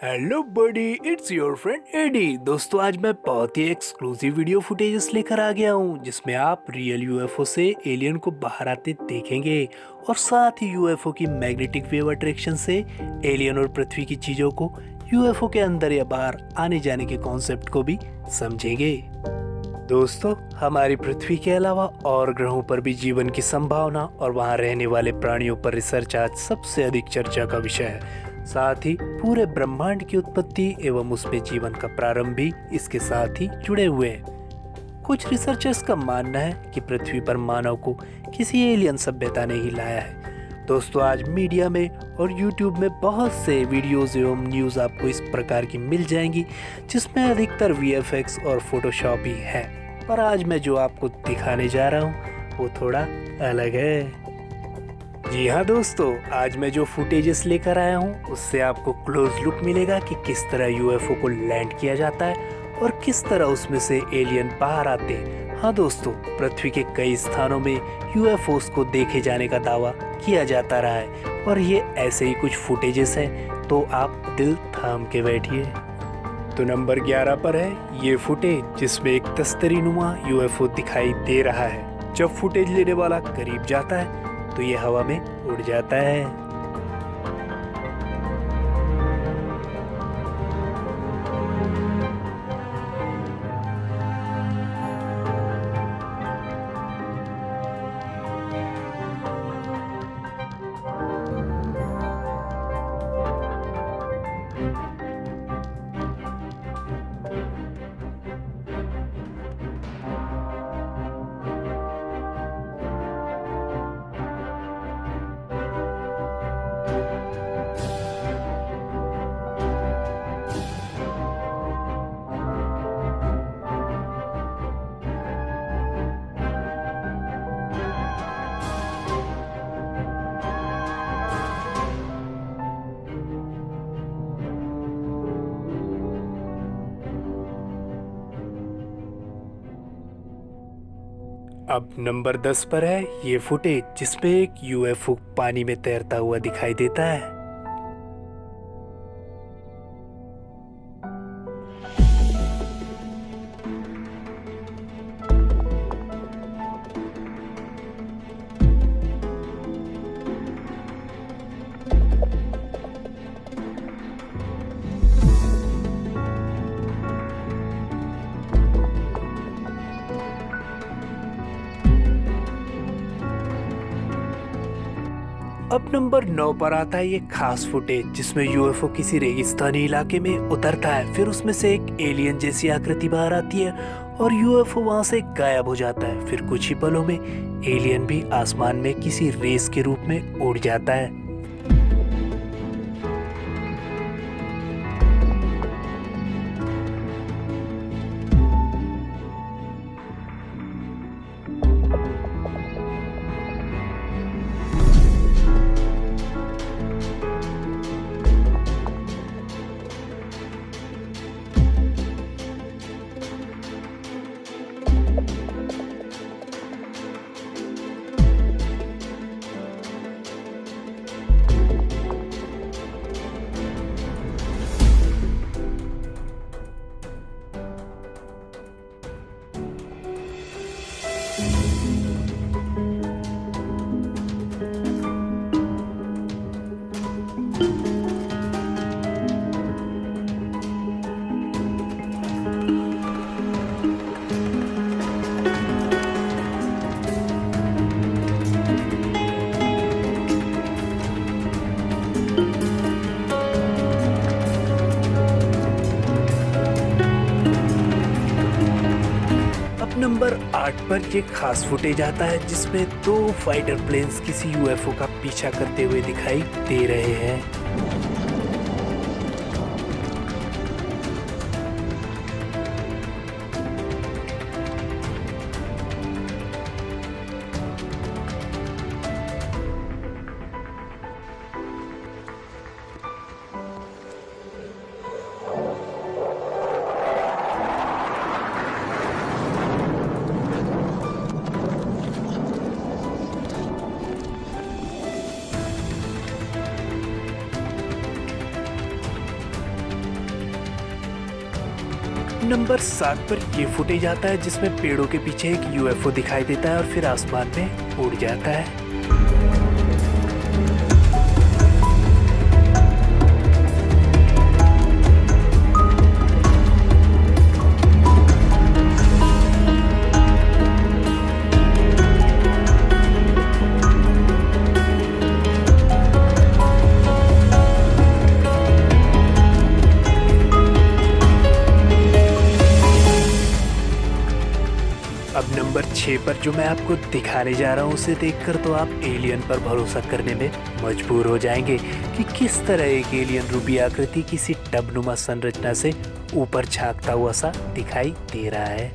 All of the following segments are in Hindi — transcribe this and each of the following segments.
Hello buddy, it's your friend Eddie. दोस्तों, आज मैं बहुत ही एक्सक्लूसिव वीडियो फुटेजेस लेकर आ गया हूँ जिसमें आप रियल यूएफओ से एलियन को बाहर आते देखेंगे और साथ ही यूएफओ की मैग्नेटिक वेव अट्रैक्शन से एलियन और पृथ्वी की चीजों को यूएफओ के अंदर या बाहर आने जाने के कॉन्सेप्ट को भी समझेंगे। दोस्तों, हमारी पृथ्वी के अलावा और ग्रहों पर भी जीवन की संभावना और वहां रहने वाले प्राणियों पर रिसर्च आज सबसे अधिक चर्चा का विषय है। साथ ही पूरे ब्रह्मांड की उत्पत्ति एवं उसमें जीवन का प्रारंभ भी इसके साथ ही जुड़े हुए हैं। कुछ रिसर्चर्स का मानना है कि पृथ्वी पर मानव को किसी एलियन सभ्यता ने ही लाया है। दोस्तों, आज मीडिया में और यूट्यूब में बहुत से वीडियोस एवं न्यूज़ आपको इस प्रकार की मिल जाएंगी जिसमें अधिकतर वीएफएक्स और फोटोशॉप ही है, पर आज मैं जो आपको दिखाने जा रहा हूँ वो थोड़ा अलग है। जी हाँ दोस्तों, आज मैं जो फुटेजेस लेकर आया हूँ उससे आपको क्लोज लुक मिलेगा कि किस तरह यूएफओ को लैंड किया जाता है और किस तरह उसमें से एलियन बाहर आते हैं। हाँ दोस्तों, पृथ्वी के कई स्थानों में यूएफओस को देखे जाने का दावा किया जाता रहा है और ये ऐसे ही कुछ फुटेजेस हैं, तो आप दिल थाम के बैठिए। तो नंबर 11 पर है ये फुटेज जिसमें एक तस्तरी नुमा यूएफओ दिखाई दे रहा है। जब फुटेज लेने वाला करीब जाता है तो ये हवा में उड़ जाता है। अब नंबर 10 पर है ये फुटेज जिसमें एक यूएफओ पानी में तैरता हुआ दिखाई देता है। अब नंबर 9 पर आता है ये खास फुटेज जिसमें यूएफओ किसी रेगिस्तानी इलाके में उतरता है, फिर उसमें से एक एलियन जैसी आकृति बाहर आती है और यूएफओ वहां से गायब हो जाता है। फिर कुछ ही पलों में एलियन भी आसमान में किसी रेस के रूप में उड़ जाता है। नंबर 8 पर ये खास फुटेज आता है जिसमें 2 फाइटर प्लेन्स किसी यूएफओ का पीछा करते हुए दिखाई दे रहे हैं। अब नंबर 7 पर ये फुटेज आता है जिसमें पेड़ों के पीछे एक यूएफओ दिखाई देता है और फिर आसमान में उड़ जाता है। अब नंबर 6 पर जो मैं आपको दिखाने जा रहा हूँ उसे देखकर तो आप एलियन पर भरोसा करने में मजबूर हो जाएंगे कि किस तरह एक एलियन रूबी आकृति किसी टबनुमा संरचना से ऊपर झांकता हुआ सा दिखाई दे रहा है।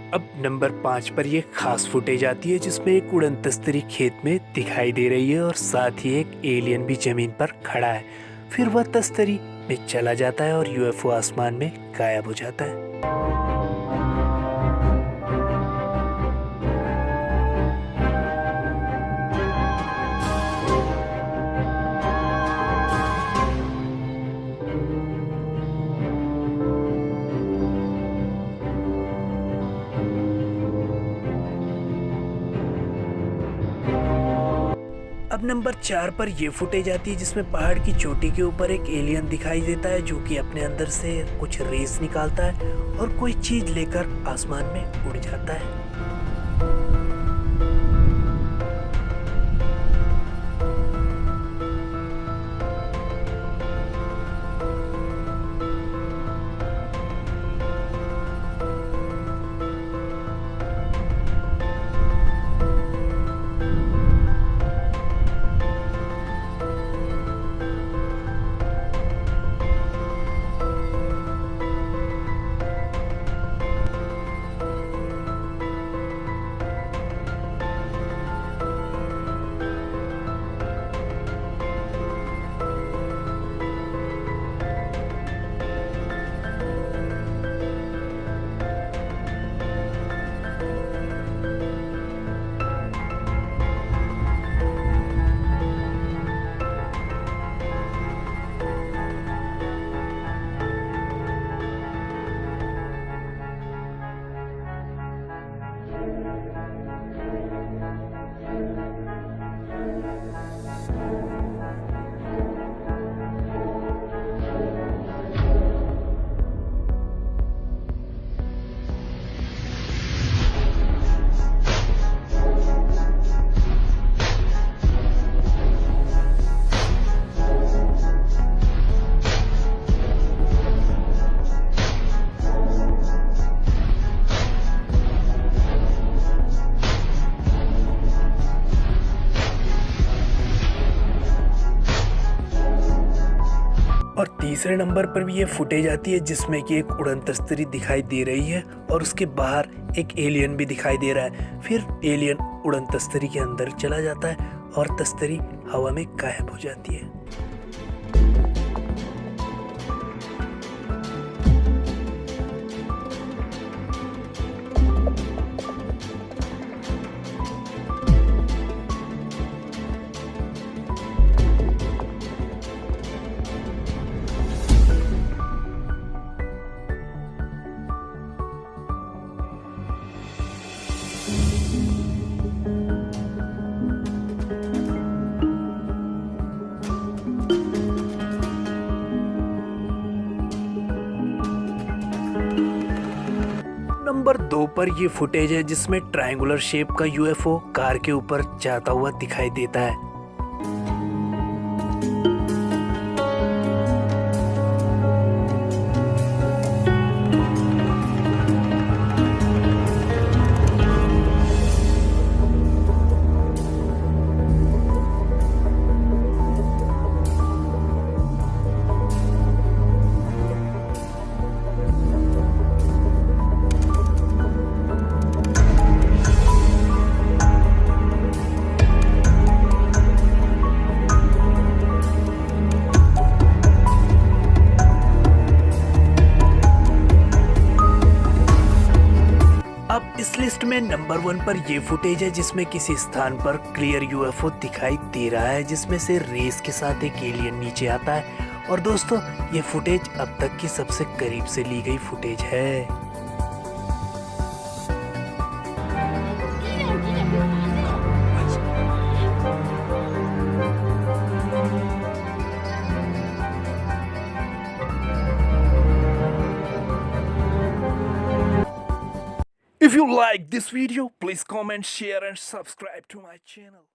अब नंबर 5 पर ये खास फुटेज आती है जिसमें एक उड़न तस्तरी खेत में दिखाई दे रही है और साथ ही एक एलियन भी जमीन पर खड़ा है। फिर वह तस्तरी में चला जाता है और यूएफओ आसमान में गायब हो जाता है। अब नंबर 4 पर यह फुटेज आती है जिसमें पहाड़ की चोटी के ऊपर एक एलियन दिखाई देता है जो कि अपने अंदर से कुछ रेस निकालता है और कोई चीज लेकर आसमान में उड़ जाता है। और तीसरे नंबर पर भी ये फुटेज आती है जिसमें कि एक उड़न तस्तरी दिखाई दे रही है और उसके बाहर एक एलियन भी दिखाई दे रहा है। फिर एलियन उड़न तस्तरी के अंदर चला जाता है और तस्तरी हवा में गायब हो जाती है। नंबर 2 पर ये फुटेज है जिसमें ट्रायंगुलर शेप का यूएफओ कार के ऊपर जाता हुआ दिखाई देता है। इस लिस्ट में नंबर 1 पर ये फुटेज है जिसमें किसी स्थान पर क्लियर यूएफओ दिखाई दे रहा है, जिसमें से रेस के साथ एक एलियन नीचे आता है। और दोस्तों, ये फुटेज अब तक की सबसे करीब से ली गई फुटेज है। If you like this video, please comment, share and subscribe to my channel.